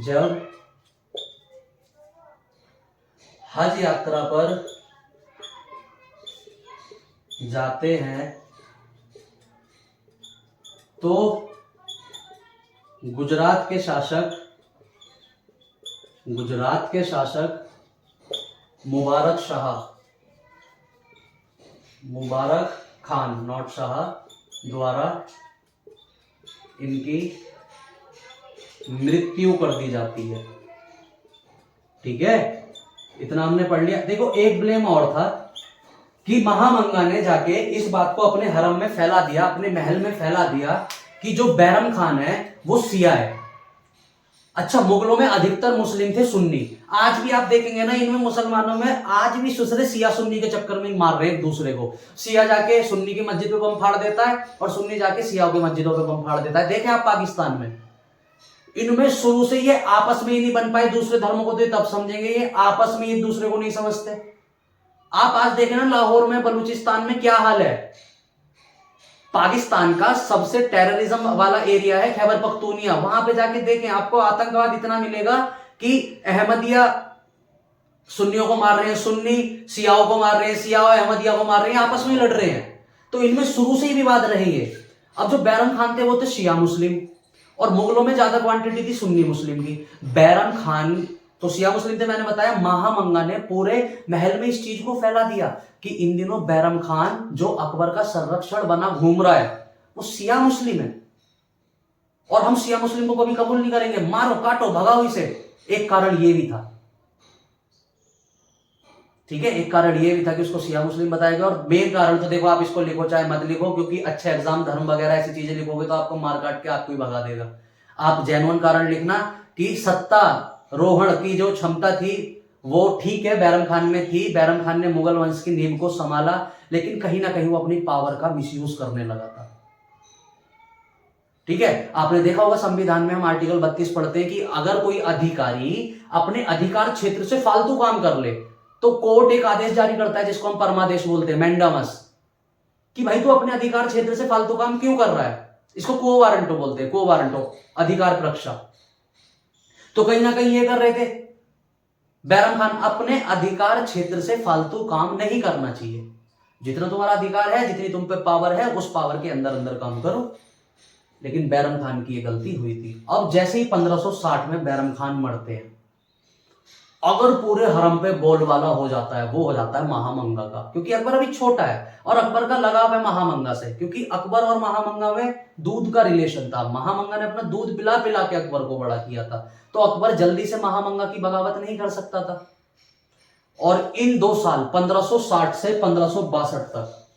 जब हज यात्रा पर जाते हैं तो गुजरात के शासक मुबारक खान नॉट शाह द्वारा इनकी मृत्यु कर दी जाती है। ठीक है, इतना हमने पढ़ लिया। देखो एक ब्लेम और था कि महामंगा ने जाके इस बात को अपने हरम में फैला दिया, अपने महल में फैला दिया कि जो बैरम खान है वो सिया है। अच्छा, मुगलों में अधिकतर मुस्लिम थे सुन्नी। आज भी आप देखेंगे ना इनमें मुसलमानों में आज भी दूसरे सिया सुन्नी के चक्कर में मार रहे हैं एक दूसरे को। सिया जाके सुन्नी की मस्जिद पे बम फाड़ देता है और सुन्नी जाके सियाओं की मस्जिदों पे बम फाड़ देता है। देखें आप पाकिस्तान में इनमें शुरू से ये आपस में ही नहीं बन पाए। दूसरे धर्मों को तो तब समझेंगे, ये आपस में एक दूसरे को नहीं समझते। आप आज देखें ना लाहौर में बलूचिस्तान में क्या हाल है। पाकिस्तान का सबसे टेररिज्म वाला एरिया है खैबर पख्तूनिया। वहां पे जाके देखें, आपको आतंकवाद इतना मिलेगा कि अहमदिया सुन्नियों को मार रहे हैं, सुन्नी सियाओं को मार रहे हैं, सियाओं अहमदिया को मार रहे हैं, आपस में लड़ रहे हैं। तो इनमें शुरू से ही विवाद रहे हैं। अब जो बैरम खान थे वो थे शिया मुस्लिम और मुगलों में ज्यादा क्वांटिटी थी सुन्नी मुस्लिम की। बैरम खान तो शिया मुस्लिम थे, मैंने बताया। महामंगा ने पूरे महल में इस चीज को फैला दिया कि इन दिनों बैरम खान जो अकबर का संरक्षण बना घूम रहा है वो शिया मुस्लिम है और हम शिया मुस्लिम को कभी कबूल नहीं करेंगे, मारो काटो भगाओ इसे। एक कारण ये भी था। ठीक है, एक कारण ये भी था कि उसको शिया मुस्लिम बताया गया। और मेन कारण तो देखो, आप इसको लिखो चाहे मत लिखो, क्योंकि अच्छे एग्जाम धर्म वगैरह ऐसी चीजें लिखोगे तो आपको मार काट के आपको ही भगा देगा। आप जेन्युइन कारण लिखना कि सत्ता रोहण की जो क्षमता थी वो ठीक है बैरम खान में थी। बैरम खान ने मुगल वंश की नींव को संभाला, लेकिन कहीं ना कहीं वो अपनी पावर का मिसयूज करने लगा था। ठीक है, आपने देखा होगा संविधान में हम आर्टिकल 32 पढ़ते हैं कि अगर कोई अधिकारी अपने अधिकार क्षेत्र से फालतू काम कर ले तो कोर्ट एक आदेश जारी करता है जिसको हम परमादेश बोलते हैं, मैंडामस, कि भाई तू अपने अधिकार क्षेत्र से फालतू काम क्यों कर रहा है। इसको को वारंटो बोलते हैं, को वारंटो, अधिकार प्रक्षा। तो कहीं ना कहीं ये कर रहे थे बैरम खान, अपने अधिकार क्षेत्र से फालतू काम नहीं करना चाहिए। जितना तुम्हारा अधिकार है, जितनी तुम पे पावर है, उस पावर के अंदर अंदर काम करो। लेकिन बैरम खान की ये गलती हुई थी। अब जैसे ही 1560 में बैरम खान मरते हैं, अगर पूरे हरम पे बोलबाला हो जाता है, वो हो जाता है महामंगा का, क्योंकि अकबर अभी छोटा है और अकबर का लगाव है महामंगा से, क्योंकि अकबर और महामंगा में दूध का रिलेशन था। महामंगा ने अपना दूध पिला पिला के अकबर को बड़ा किया था, तो अकबर जल्दी से महामंगा की बगावत नहीं कर सकता था। और इन 2 साल 1560 से 1562 तक,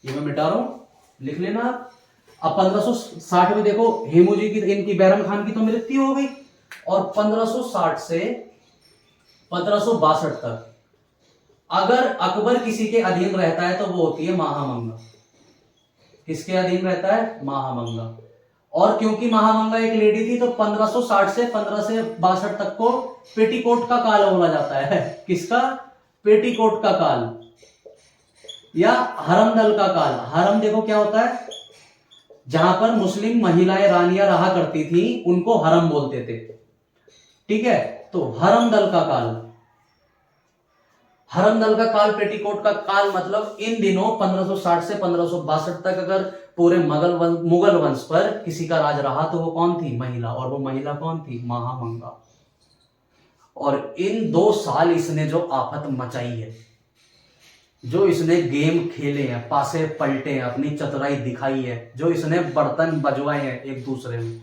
ये मैं मिटा रहा हूं, लिख लेना आप। अब 1560 में देखो हेमू जी की, इनकी बैरम खान की तो मृत्यु हो गई, और 1560 से 1562 तक अगर अकबर किसी के अधीन रहता है तो वो होती है महामंगा। किसके अधीन रहता है? महामंगा। और क्योंकि महामंगा एक लेडी थी, तो 1560 से 1562 तक को पेटीकोट का काल बोला जाता है। किसका? पेटीकोट का काल या हरम दल का काल। हरम देखो क्या होता है, जहां पर मुस्लिम महिलाएं रानियां रहा करती थी, उनको हरम बोलते थे। ठीक है, तो हरम दल का काल, हरम दल का काल, पेटीकोट का काल, मतलब इन दिनों 1560 से 1562 तक अगर पूरे मुगल वंश पर किसी का राज रहा तो वो कौन थी? महिला। और वो महिला कौन थी? महामंगा। और इन 2 साल इसने जो आफत मचाई है, जो इसने गेम खेले हैं, पासे पलटे हैं, अपनी चतुराई दिखाई है, जो इसने बर्तन बजवाए हैं एक दूसरे में,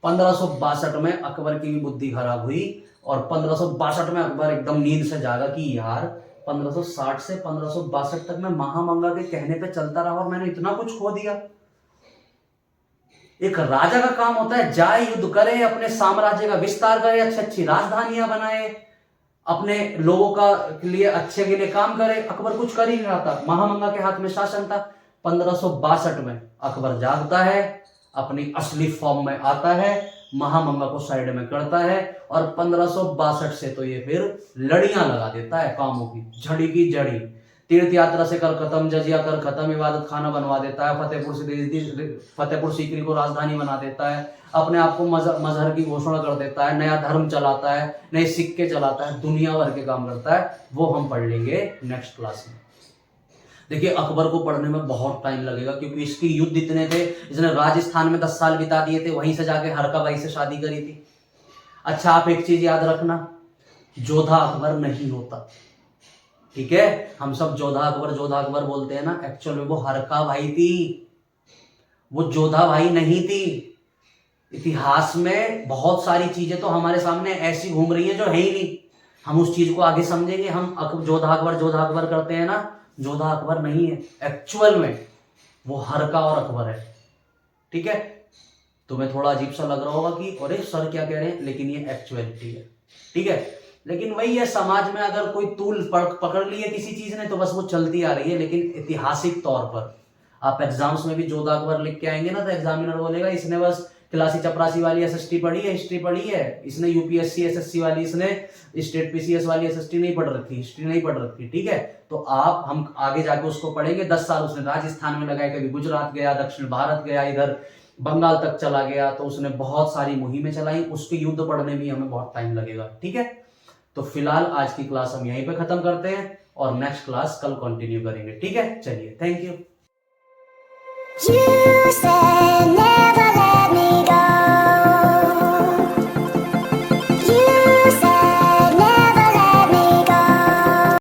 1562 में अकबर की भी बुद्धि खराब हुई। और 1562 में अकबर एकदम नींद से जागा कि यार 1560 से 1562 तक मैं महामंगा के कहने पे चलता रहा और मैंने इतना कुछ खो दिया। एक राजा का काम होता है जाए, युद्ध करे, अपने साम्राज्य का विस्तार करे, अच्छी अच्छी राजधानियां बनाए, अपने लोगों का के लिए अच्छे के लिए काम करे। अकबर कुछ कर ही नहीं रहा था, महामंगा के हाथ में शासन था। 1562 में अकबर जागता है, अपनी असली फॉर्म में आता है, महामंगा को साइड में करता है, और 1562 से तो ये फिर लड़ियां लगा देता है कामों की, झड़ी की जड़ी। तीर्थ यात्रा से कर खत्म, जजिया कर खत्म, इबादत खाना बनवा देता है, फतेहपुर सीकरी को राजधानी बना देता है, अपने आप को मजहर की घोषणा कर देता है, नया धर्म चलाता है, नए सिक्के चलाता है, दुनिया भर के काम करता है। वो हम पढ़ लेंगे नेक्स्ट क्लास में। देखिए अकबर को पढ़ने में बहुत टाइम लगेगा, क्योंकि इसके युद्ध इतने थे। इसने राजस्थान में 10 साल बिता दिए थे, वहीं से जाके हरका बाई से शादी करी थी। अच्छा, आप एक चीज याद रखना, जोधा अकबर नहीं होता। ठीक है, हम सब जोधा अकबर बोलते हैं ना, एक्चुअल में वो हरका भाई थी, वो जोधा भाई नहीं थी। इतिहास में बहुत सारी चीजें तो हमारे सामने ऐसी घूम रही है जो है ही नहीं। हम उस चीज को आगे समझेंगे। हम जोधा अकबर करते हैं ना, जोधा अकबर नहीं है, एक्चुअल में वो हरका और अकबर है। ठीक है, तुम्हें थोड़ा अजीब सा लग रहा होगा कि अरे सर क्या कह रहे हैं, लेकिन ये एक्चुअलिटी है। ठीक है, लेकिन वही है, समाज में अगर कोई तूल पकड़ ली है किसी चीज ने तो बस वो चलती आ रही है। लेकिन ऐतिहासिक तौर पर आप एग्जाम्स में भी जोधा अकबर लिख के आएंगे ना, तो एग्जामिनर बोलेगा इसने बस क्लासी चपरासी वाली एसएसटी पढ़ी है, हिस्ट्री पढ़ी है, इसने यूपीएससी एसएससी वाली, इसने स्टेट पीसीएस वाली एसएसटी नहीं पढ़ रखी, हिस्ट्री नहीं पढ़ रखी। ठीक है, तो हम आगे जाके उसको पढ़ेंगे। 10 साल उसने राजस्थान में लगाए, कभी गुजरात गया, दक्षिण भारत गया, इधर बंगाल तक चला गया, तो उसने बहुत सारी मुहिमें चलाई। उसके युद्ध पढ़ने में हमें बहुत टाइम लगेगा। ठीक है, तो फिलहाल आज की क्लास हम यहीं पे खत्म करते हैं और नेक्स्ट क्लास कल कंटिन्यू करेंगे। ठीक है, चलिए, थैंक यू।